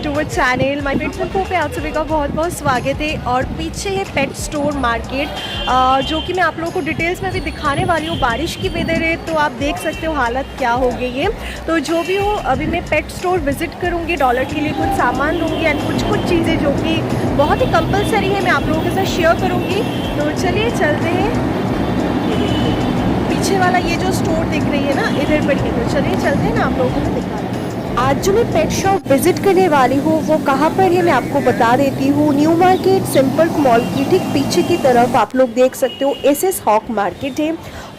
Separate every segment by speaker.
Speaker 1: To our channel my pets info पे आप सभी का बहुत बहुत स्वागत है। और पीछे है पेट स्टोर मार्केट, जो कि मैं आप लोगों को डिटेल्स में भी दिखाने वाली हूँ। बारिश की वेदर है तो आप देख सकते हो हालत क्या हो गई है। तो जो भी हो, अभी मैं पेट स्टोर विजिट करूँगी, डॉलर के लिए कुछ सामान लूँगी एंड कुछ चीज़ें जो कि बहुत ही कंपलसरी है मैं आप लोगों के साथ शेयर करूँगी। तो चलिए चलते हैं। पीछे वाला ये जो स्टोर दिख रही है ना, इधर पर ही। तो चलिए चलते हैं ना, आप लोगों को दिखा रही हूँ। आज जो मैं पेट शॉप विजिट करने वाली हूँ वो कहाँ पर है मैं आपको बता देती हूँ। न्यू मार्केट सिंपल मॉल की ठीक पीछे की तरफ आप लोग देख सकते हो एसएस हॉक मार्केट है।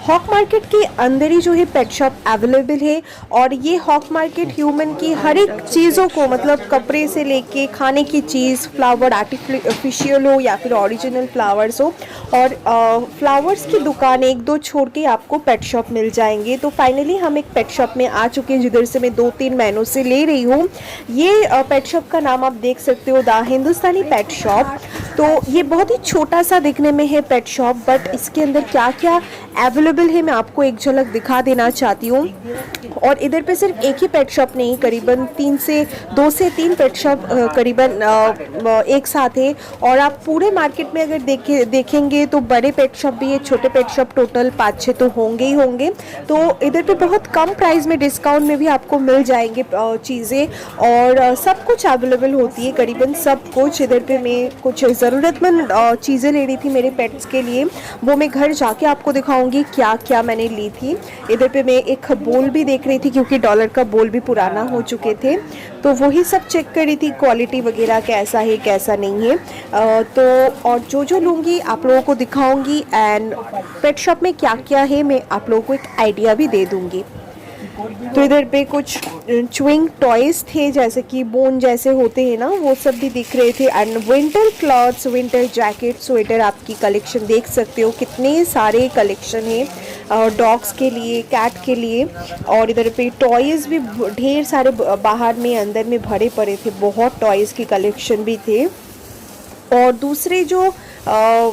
Speaker 1: हॉक मार्केट के अंदर ही जो है पेट शॉप अवेलेबल है। और ये हॉक मार्केट ह्यूमन की हर एक चीज़ों को, मतलब कपड़े से लेके खाने की चीज़, फ्लावर आर्टिफिशियल हो या फिर ओरिजिनल फ्लावर्स हो, और फ्लावर्स की दुकान एक दो छोड़ के आपको पेट शॉप मिल जाएंगे। तो फाइनली हम एक पेट शॉप में आ चुके हैं जिधर से मैं 2-3 महीनों से ले रही हूँ। ये पेट शॉप का नाम आप देख सकते हो, द हिंदुस्तानी पेट शॉप। तो ये बहुत ही छोटा सा दिखने में है पेट शॉप, बट इसके अंदर क्या क्या अवेलेबल है मैं आपको एक झलक दिखा देना चाहती हूँ। और इधर पे सिर्फ एक ही पेट शॉप नहीं, करीबन 2 से 3 पेट शॉप करीबन एक साथ है। और आप पूरे मार्केट में अगर देखेंगे तो बड़े पेट शॉप भी है, छोटे पेट शॉप टोटल 5-6 तो होंगे ही होंगे। तो इधर पे बहुत कम प्राइस में, डिस्काउंट में भी आपको मिल जाएंगे चीज़ें, और सब कुछ अवेलेबल होती है, करीबन सब कुछ। इधर पे मैं कुछ ज़रूरतमंद चीज़ें ले रही थी मेरे पेट्स के लिए, वो मैं घर जाके आपको दिखाऊंगी क्या क्या मैंने ली थी। इधर पे मैं एक बोल भी देख रही थी क्योंकि डॉलर का बोल भी पुराना हो चुके थे, तो वही सब चेक कर रही थी क्वालिटी वगैरह कैसा है कैसा नहीं है। तो और जो लूँगी आप लोगों को दिखाऊंगी, एंड पेट शॉप में क्या क्या है मैं आप लोगों को एक आइडिया भी दे दूँगी। तो इधर पे कुछ च्युइंग टॉयज थे, जैसे कि बोन जैसे होते हैं ना, वो सब भी दिख रहे थे। And winter clothes, winter jacket, sweater आपकी कलेक्शन देख सकते हो, कितने सारे कलेक्शन है डॉग्स के लिए, कैट के लिए। और इधर पे टॉयज भी ढेर सारे बाहर में अंदर में भरे पड़े थे, बहुत टॉयज की कलेक्शन भी थे। और दूसरे जो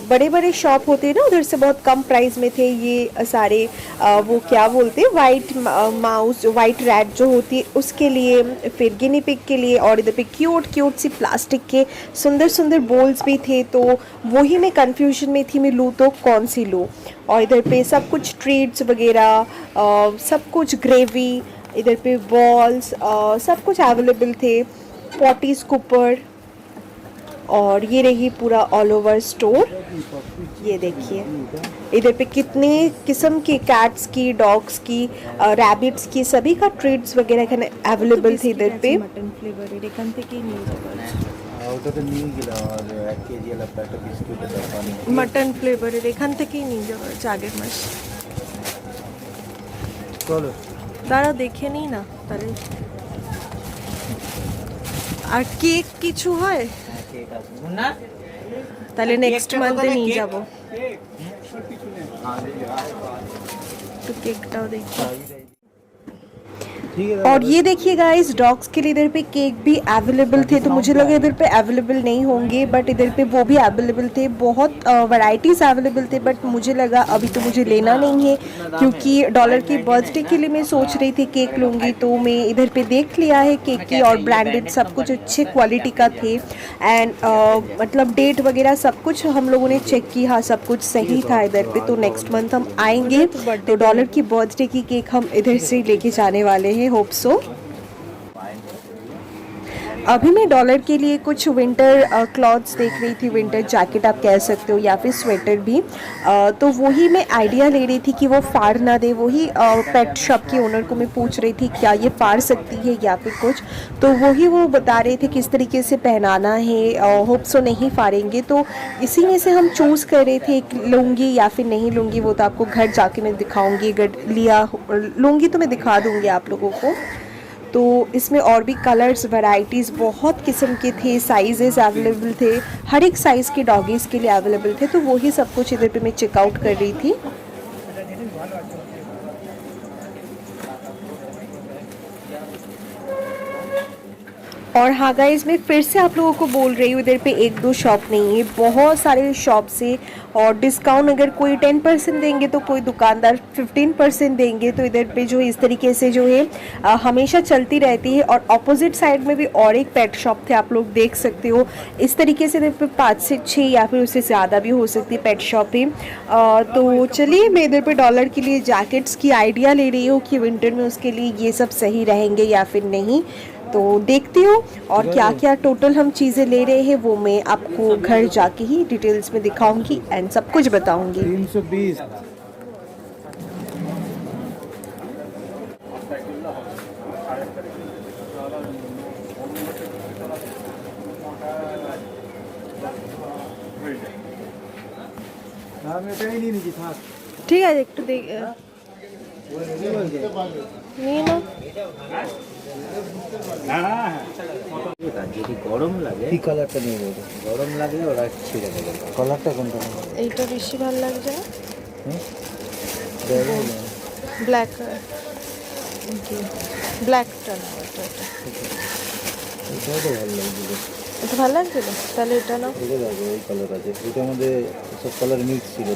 Speaker 1: बड़े बड़े शॉप होते हैं ना, उधर से बहुत कम प्राइस में थे ये सारे वो क्या बोलते हैं, वाइट माउस, वाइट रैट जो होती है उसके लिए, फिर गिनी पिग के लिए। और इधर पे क्यूट सी प्लास्टिक के सुंदर सुंदर बोल्स भी थे। तो वही मैं कंफ्यूजन में थी, मैं लूँ तो कौन सी लूँ। और इधर पे सब कुछ ट्रीट्स वगैरह, सब कुछ ग्रेवी, इधर पे बॉल्स, सब कुछ अवेलेबल थे, पॉटी स्कूपर। और ये रही पूरा ऑल ओवर स्टोर। ये देखिए इधर पे कितने किस्म की कैट्स की, डॉग्स की, रैबिट्स की, सभी का ट्रीट्स वगैरह अवेलेबल थे इधर पे।
Speaker 2: मटन फ्लेवर एखान থেকে নিয়ে যাবেন।
Speaker 3: ওটা তো নিয়ে গেলাম আর 1 কেজি এলা একটা বিস্কুটের দোকানে
Speaker 1: মটন ফ্লেভারের এখান থেকেই নিয়ে যাবো আগের মাস।
Speaker 3: চলো
Speaker 1: দাঁড়া দেখে নিই না তাহলে। আর কেক কিছু হয়
Speaker 3: কেক আছে না,
Speaker 1: তাহলে নেক্সট মান্থে নিয়ে যাব। তো কেকটাও দেখি। और ये देखिए गाइस, डॉग्स के लिए इधर पे केक भी अवेलेबल थे। तो मुझे लगा इधर पे अवेलेबल नहीं होंगे, बट इधर पे वो भी अवेलेबल थे। बहुत वैरायटीज़ अवेलेबल थे, बट मुझे लगा अभी तो मुझे लेना नहीं है, क्योंकि डॉलर की बर्थडे के लिए मैं सोच रही थी केक लूँगी। तो मैं इधर पे देख लिया है केक की, और ब्रांडेड सब कुछ अच्छे क्वालिटी का थे। एंड मतलब डेट वगैरह सब कुछ हम लोगों ने चेक की, हाँ सब कुछ सही था इधर पे। तो नेक्स्ट मंथ हम आएंगे तो डॉलर की बर्थडे की केक हम इधर से लेके जाने वाले हैं, होप सो। अभी मैं डॉलर के लिए कुछ विंटर क्लॉथ्स देख रही थी, विंटर जैकेट आप कह सकते हो, या फिर स्वेटर भी। तो वही मैं आइडिया ले रही थी कि वो फाड़ ना दे। वही पेट शॉप के ओनर को मैं पूछ रही थी क्या ये फाड़ सकती है या फिर कुछ। तो वही वो बता रहे थे किस तरीके से पहनाना है, होप सो नहीं फाड़ेंगे। तो इसी में से हम चूज़ कर रहे थे लूँगी या फिर नहीं लूँगी। वो तो आपको घर जाके मैं दिखाऊँगी, अगर लिया लूँगी तो मैं दिखा दूँगी आप लोगों को। तो इसमें और भी कलर्स, वैरायटीज़ बहुत किस्म के थे, साइजेस अवेलेबल थे, हर एक साइज़ के डॉगीज़ के लिए अवेलेबल थे। तो वही सब कुछ इधर पे मैं चेकआउट कर रही थी। और हाँ गाइस, मैं फिर से आप लोगों को बोल रही हूँ, इधर पे एक दो शॉप नहीं है, बहुत सारे शॉप से। और डिस्काउंट अगर कोई 10% देंगे तो कोई दुकानदार 15% देंगे। तो इधर पे जो है इस तरीके से जो है हमेशा चलती रहती है। और ऑपोजिट साइड में भी और एक पेट शॉप थे, आप लोग देख सकते हो। इस तरीके से इधर पे 5 से 6 या फिर उससे ज़्यादा भी हो सकती है पेट शॉप है। तो चलिए, मैं इधर पे डॉलर के लिए जैकेट्स की आइडिया ले रही हूँ कि विंटर में उसके लिए ये सब सही रहेंगे या फिर नहीं। तो देखती हूँ और क्या क्या टोटल हम चीज़ें ले रहे हैं वो मैं आपको घर जाके ही डिटेल्स में दिखाऊंगी एंड सब कुछ बताऊंगी।
Speaker 3: 320
Speaker 2: ঠিক আছে একটু দেখ নিয়ে নাও।
Speaker 3: যদি গরম লাগে কি কালারটা নিয়ে নেবে, গরম লাগলে ওরা ছিঁড়ে দেবে। কালারটা কোনটা নেবে?
Speaker 2: এইটা বেশি ভালো লাগছে না?
Speaker 3: দেখো না।
Speaker 2: ব্ল্যাক ব্ল্যাকটা না, এটা
Speaker 3: এটাও তো ভালো লাগবে।
Speaker 2: এটা ভালো লাগছে না? তাহলে এটা নাও।
Speaker 3: এটা দেখো এই কালার আছে, এটার মধ্যে সব কালার মিক্স ছিল।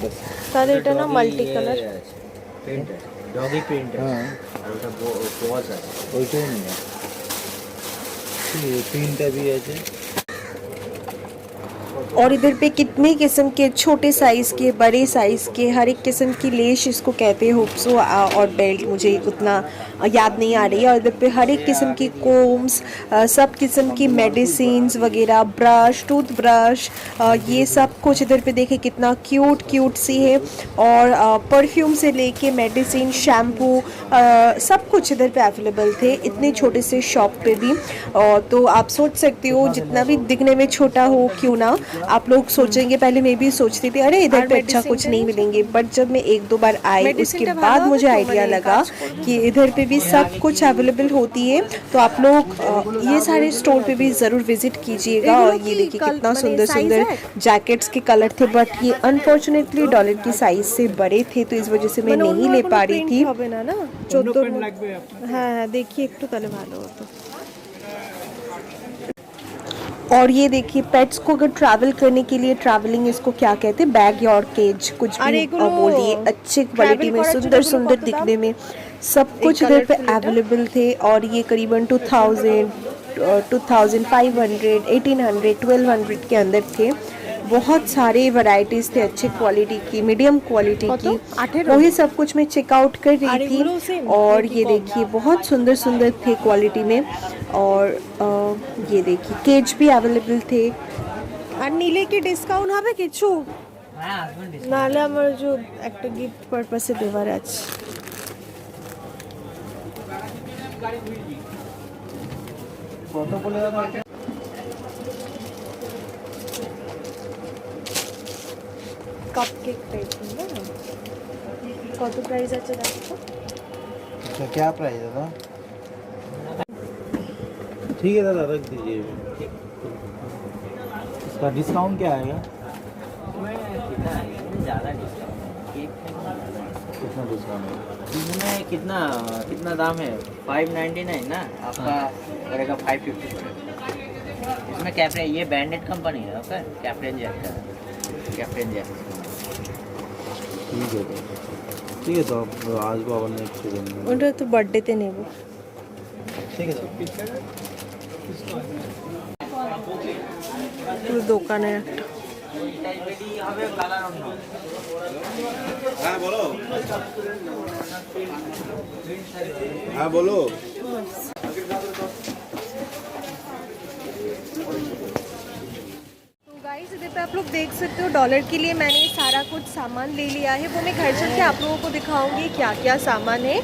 Speaker 2: তাহলে এটা নাও, মাল্টি কালার।
Speaker 3: প্রিন্ট আছে, ডগি প্রিন্ট। হ্যাঁ, আর ওটা বস আছে, ওইটাই নিয়ে। ये तीनटा भी আছে।
Speaker 1: और इधर पे कितने किस्म के छोटे साइज़ के, बड़े साइज़ के, हर एक किस्म की लेश इसको कहते हैं, हुप्सो और बेल्ट, मुझे उतना याद नहीं आ रही है। और इधर पे हर एक किस्म की कोम्स, सब किस्म की मेडिसिन्स वगैरह, ब्रश, टूथ ब्रश, ये सब कुछ इधर पे देखे कितना क्यूट क्यूट सी है। और परफ्यूम से लेके मेडिसिन, शैम्पू, सब कुछ इधर पे अवेलेबल थे इतने छोटे से शॉप पे भी। तो आप सोच सकते हो, जितना भी दिखने में छोटा हो क्यों ना, आप लोग सोचेंगे, पहले मैं भी सोचती थी अरे इधर पे अच्छा कुछ नहीं मिलेंगे, बट जब मैं एक दो बार आई उसके बाद मुझे आइडिया लगा कि इधर पे भी सब कुछ अवेलेबल होती है। तो आप लोग ये सारे स्टोर पे भी ज़रूर विजिट कीजिएगा। और ये देखिए कितना सुंदर सुंदर जैकेट्स के कलर थे, बट ये अनफॉर्चुनेटली डॉलर की साइज से बड़े थे, तो इस वजह से मैं नहीं ले पा रही थी।
Speaker 2: হবে না না 14 হ্যাঁ হ্যাঁ দেখি একটু তাহলে ভালো হতো।
Speaker 1: और ये देखिए, पेट्स को अगर ट्रैवल करने के लिए, ट्रैवलिंग इसको क्या कहते हैं, बैग और केज, कुछ भी बोलिए, अच्छी क्वालिटी में, सुंदर सुंदर दिखने में, सब कुछ इधर पे अवेलेबल थे। और ये करीबन 2000, 2500, 1800, 1200 के अंदर थे। बहुत सारे वैरायटीज़ थे, अच्छे क्वालिटी की, मीडियम क्वालिटी की, वही सब कुछ मैं चेकआउट कर रही थी। और ये देखिए बहुत सुंदर सुंदर थे क्वालिटी में। और ये देखिए केज भी अवेलेबल थे।
Speaker 2: আর নিলে কি ডিসকাউন্ট হবে কিছু? নাহলে আমার যে একটা গিফট পারপাসে দেওয়ার আছে।
Speaker 3: কত বলে দাও?
Speaker 2: কাপকেক টাইপ না, কত প্রাইস আছে দেখো।
Speaker 3: अच्छा क्या प्राइस है दादा? ठीक है दादा, रख दीजिए। इसका डिस्काउंट क्या आएगा?
Speaker 4: ज़्यादा डिस्काउंट
Speaker 3: कितना डिस्काउंट है?
Speaker 4: इसमें कितना कितना दाम है? 599 ना, आपका पड़ेगा 550। इसमें कैप्टन, ये बैंडेड कंपनी है, ओके, कैप्टन जैक का, कैप्टन जैक।
Speaker 3: ठीक है ठीक है, तो आप आज बाबा नेक्स्ट दिन
Speaker 2: ওটা তো বার্থডেতে নেব।
Speaker 3: ठीक है सर।
Speaker 2: পুরো দোকানে একটা
Speaker 3: हाँ बोलो, हाँ बोलो।
Speaker 1: गाइस, इधर पे आप लोग देख सकते हो, डॉलर के लिए मैंने सारा कुछ सामान ले लिया है, वो मैं घर चल के आप लोगों को दिखाऊंगी क्या क्या सामान है।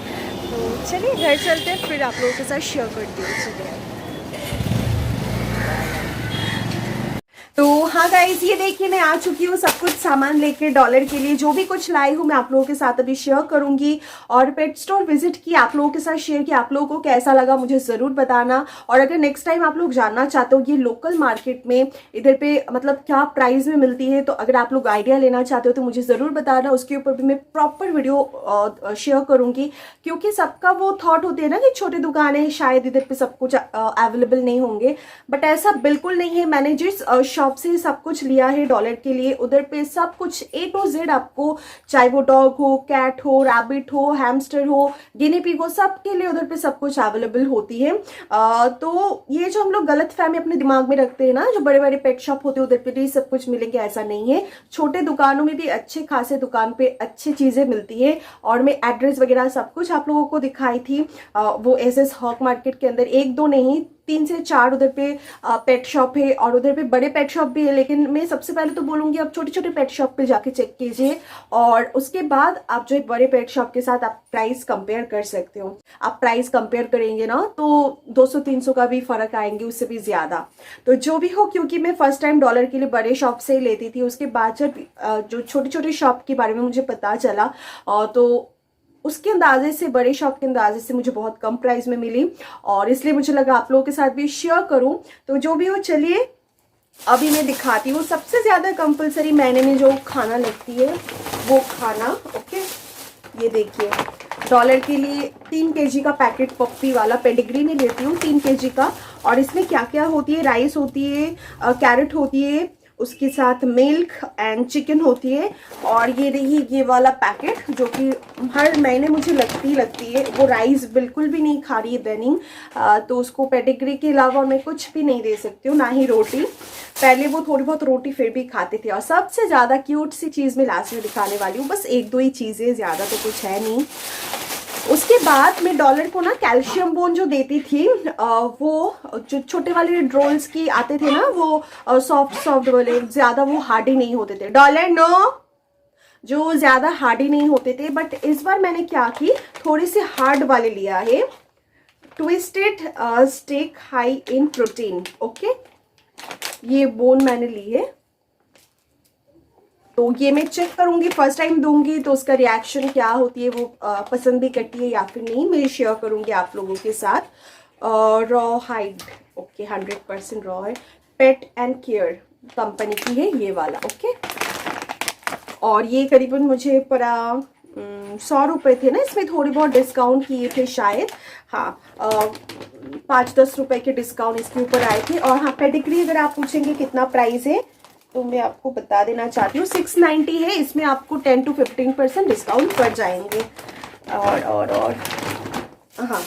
Speaker 1: तो चलिए घर चलते हैं, फिर आप लोगों के साथ शेयर करती हूँ। चलिए। तो हाँ हाँ गाइस, ये देखिए मैं आ चुकी हूँ सब कुछ सामान लेके डॉलर के लिए। जो भी कुछ लाई हूँ मैं आप लोगों के साथ अभी शेयर करूंगी, और पेट स्टोर विजिट की आप लोगों के साथ शेयर किया। आप लोगों को कैसा लगा मुझे ज़रूर बताना। और अगर नेक्स्ट टाइम आप लोग जानना चाहते हो ये लोकल मार्केट में इधर पे मतलब क्या प्राइस में मिलती है, तो अगर आप लोग आइडिया लेना चाहते हो तो मुझे ज़रूर बताना। उसके ऊपर भी मैं प्रॉपर वीडियो शेयर करूँगी, क्योंकि सबका वो थॉट होते हैं ना कि छोटी दुकानें हैं शायद इधर पे सब कुछ अवेलेबल नहीं होंगे, बट ऐसा बिल्कुल नहीं है। मैंने जिस शॉप से सब कुछ लिया है डॉलर के लिए, उधर पे सब कुछ A to Z आपको, चाहे वो डॉग हो, कैट हो, रैबिट हो, हैमस्टर हो, गिनी पिग हो, सबके लिए उधर पे सब कुछ अवेलेबल होती है। तो ये जो हम लोग गलत फहमी अपने दिमाग में रखते हैं ना, जो बड़े बड़े पेट शॉप होते हैं उधर पे भी सब कुछ मिलेंगे, ऐसा नहीं है। छोटे दुकानों में भी अच्छे खासे दुकान पे अच्छी चीजें मिलती है। और मैं एड्रेस वगैरह सब कुछ आप लोगों को दिखाई थी। वो SS हॉक मार्केट के अंदर 1-2 नहीं 3 से 4 उधर पे पेट शॉप है, और उधर पे बड़े पेट शॉप भी है। लेकिन मैं सबसे पहले तो बोलूंगी आप छोटे छोटे पेट शॉप पे जाके चेक कीजिए, और उसके बाद आप जो एक बड़े पेट शॉप के साथ आप प्राइस कंपेयर कर सकते हो। आप प्राइस कंपेयर करेंगे ना तो 200-300 का भी फर्क आएंगे, उससे भी ज्यादा। तो जो भी हो, क्योंकि मैं फर्स्ट टाइम डॉलर के लिए बड़े शॉप से ही लेती थी, उसके बाद जब जो छोटे छोटे शॉप के बारे में मुझे पता चला तो उसके अंदाजे से, बड़े शॉप के अंदाजे से मुझे बहुत कम प्राइस में मिली, और इसलिए मुझे लगा आप लोगों के साथ भी शेयर करूं। तो जो भी हो, चलिए अभी मैं दिखाती हूँ। सबसे ज्यादा कंपलसरी मैंने में जो खाना लगती है वो खाना, ओके। ये देखिए डॉलर के लिए 3 kg का पैकेट पप्पी वाला पेडिग्री में लेती हूँ, 3 kg का। और इसमें क्या क्या होती है, राइस होती है, कैरेट होती है, उसके साथ मिल्क एंड चिकन होती है। और ये रही ये वाला पैकेट जो कि हर महीने मुझे लगती है। वो राइस बिल्कुल भी नहीं खा रही है दैनिक, तो उसको पेडिग्री के अलावा मैं कुछ भी नहीं दे सकती हूँ, ना ही रोटी। पहले वो थोड़ी बहुत रोटी फिर भी खाते थे। और सबसे ज़्यादा क्यूट सी चीज़ मैं लास्ट में दिखाने वाली हूँ, बस 1-2 ही चीज़ें, ज़्यादा तो कुछ है नहीं। उसके बाद मैं डॉलर को ना कैल्शियम बोन जो देती थी, वो जो छोटे वाले ड्रोल्स की आते थे ना, वो सॉफ्ट वाले, ज्यादा वो हार्डी नहीं होते थे। डॉलर नो, जो ज्यादा हार्डी नहीं होते थे। बट इस बार मैंने क्या की, थोड़ी सी हार्ड वाले लिया है, twisted steak high in protein, okay. ये बोन मैंने ली है, तो ये मैं चेक करूंगी, फर्स्ट टाइम दूंगी तो उसका रिएक्शन क्या होती है, वो पसंद भी करती है या फिर नहीं, मैं शेयर करूंगी आप लोगों के साथ। रॉ हाइड, ओके, 100% रॉ है, पेट एंड केयर कंपनी की है ये वाला, ओके। और ये करीबन मुझे पड़ा 100 रुपये थे ना, इसमें थोड़ी बहुत डिस्काउंट किए थे शायद, हाँ 5-10 रुपए के डिस्काउंट इसके ऊपर आए थे। और हाँ, पेडिग्री अगर आप पूछेंगे कितना प्राइस है तो मैं आपको बता देना चाहती हूँ, 690 है। इसमें आपको 10 to 15% डिस्काउंट पड़ जाएंगे। और हाँ,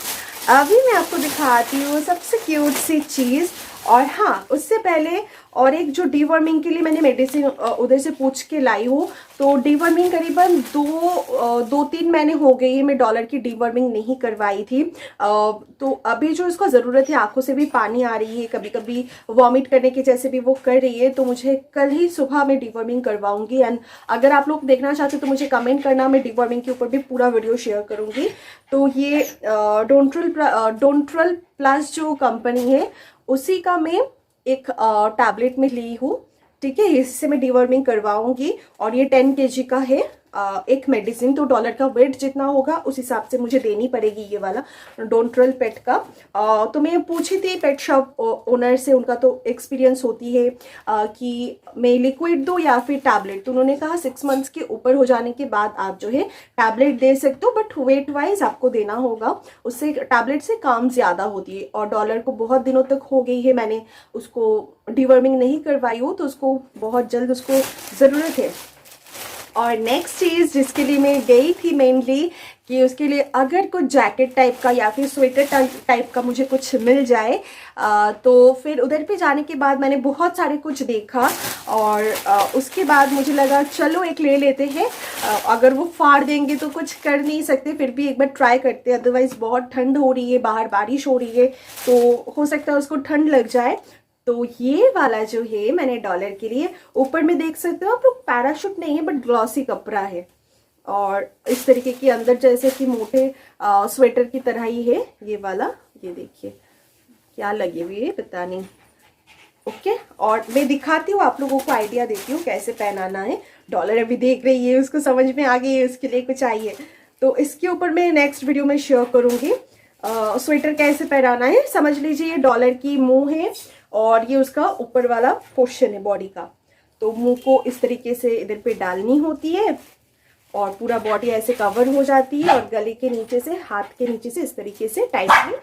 Speaker 1: अभी मैं आपको दिखाती हूँ सबसे क्यूट सी चीज़। और हाँ, उससे पहले और एक जो डीवर्मिंग के लिए मैंने मेडिसिन उधर से पूछ के लाई हूँ, तो डीवर्मिंग करीबन 2-3 महीने हो गई है, मैं डॉलर की डीवर्मिंग नहीं करवाई थी। तो अभी जो इसको ज़रूरत है, आंखों से भी पानी आ रही है, कभी कभी वॉमिट करने के जैसे भी वो कर रही है, तो मुझे कल ही सुबह मैं डीवर्मिंग करवाऊंगी। एंड अगर आप लोग देखना चाहते हो तो मुझे कमेंट करना, मैं डीवर्मिंग के ऊपर भी पूरा वीडियो शेयर करूँगी। तो ये डोंट्रल प्लस जो कंपनी है उसी का मैं एक टैबलेट में ली हूँ, ठीक है। इससे मैं डीवर्मिंग करवाऊंगी, और ये 10 kg का है एक मेडिसिन। तो डॉलर का वेट जितना होगा उस हिसाब से मुझे देनी पड़ेगी ये वाला डोंट्रल पेट का। तो मैं पूछी थी पेट शॉप ओनर से, उनका तो एक्सपीरियंस होती है कि मैं लिक्विड दूँ या फिर टैबलेट। तो उन्होंने कहा 6 मंथ्स के ऊपर हो जाने के बाद आप जो है टैबलेट दे सकते हो, बट वेट वाइज आपको देना होगा, उससे टैबलेट से काम ज़्यादा होती है। और डॉलर को बहुत दिनों तक हो गई है मैंने उसको डीवर्मिंग नहीं करवाई हो, तो उसको बहुत जल्द उसको ज़रूरत है। और नेक्स्ट चीज़ जिसके लिए मैं गई थी मेनली, कि उसके लिए अगर कुछ जैकेट टाइप का या फिर स्वेटर टाइप का मुझे कुछ मिल जाए, तो फिर उधर पे जाने के बाद मैंने बहुत सारे कुछ देखा, और उसके बाद मुझे लगा चलो एक ले लेते हैं। अगर वो फाड़ देंगे तो कुछ कर नहीं सकते, फिर भी एक बार ट्राई करते हैं। अदरवाइज़ बहुत ठंड हो रही है, बाहर बारिश हो रही है, तो हो सकता है उसको ठंड लग जाए। तो ये वाला जो है मैंने डॉलर के लिए, ऊपर में देख सकते हो आप लोग, पैराशूट नहीं है बट ग्लॉसी कपड़ा है, और इस तरीके के अंदर जैसे कि मोटे स्वेटर की तरह ही है ये वाला। ये देखिए क्या लगे हुए है पता नहीं, ओके, और मैं दिखाती हूँ आप लोगों को, आइडिया देती हूँ कैसे पहनाना है। डॉलर अभी देख रही है, उसको समझ में आ गई है, उसके लिए कुछ चाहिए तो इसके ऊपर मैं नेक्स्ट वीडियो में शेयर करूँगी। स्वेटर कैसे पहनाना है, समझ लीजिए ये डॉलर की मुंह है और ये उसका ऊपर वाला पोर्शन है बॉडी का। तो मुंह को इस तरीके से इधर पे डालनी होती है और पूरा बॉडी ऐसे कवर हो जाती है और गले के नीचे से, हाथ के नीचे से इस तरीके से टाइटली,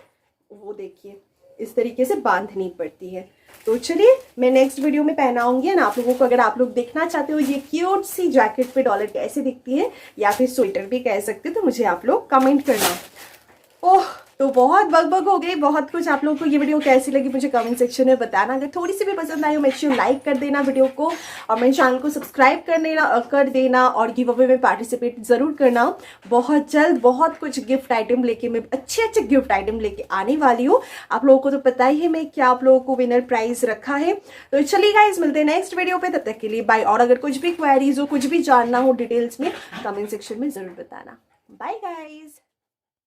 Speaker 1: वो देखिए इस तरीके से बांधनी पड़ती है। तो चलिए मैं नेक्स्ट वीडियो में पहनाऊंगी ना आप लोगों को। अगर आप लोग देखना चाहते हो ये क्यूट सी जैकेट पे डॉलर कैसे दिखती है, या फिर स्वेटर भी कह सकते हो, तो मुझे आप लोग कमेंट करना। ओह, तो बहुत बकबक हो गई, बहुत कुछ। आप लोगों को ये वीडियो कैसी लगी मुझे कमेंट सेक्शन में बताना। अगर थोड़ी सी भी पसंद आई हो मेक श्योर लाइक कर देना वीडियो को, और मेरे चैनल को सब्सक्राइब कर देना और गिव अवे में पार्टिसिपेट जरूर करना। बहुत जल्द बहुत कुछ गिफ्ट आइटम लेके, मैं अच्छे अच्छे गिफ्ट आइटम लेके आने वाली हूँ। आप लोगों को तो पता ही है मैं क्या आप लोगों को विनर प्राइज रखा है। तो चलिए गाइज, मिलते हैं नेक्स्ट वीडियो पे, तब तक के लिए बाय। और अगर कुछ भी क्वेरीज हो, कुछ भी जानना हो डिटेल्स में, कमेंट सेक्शन में जरूर बताना। Bye guys.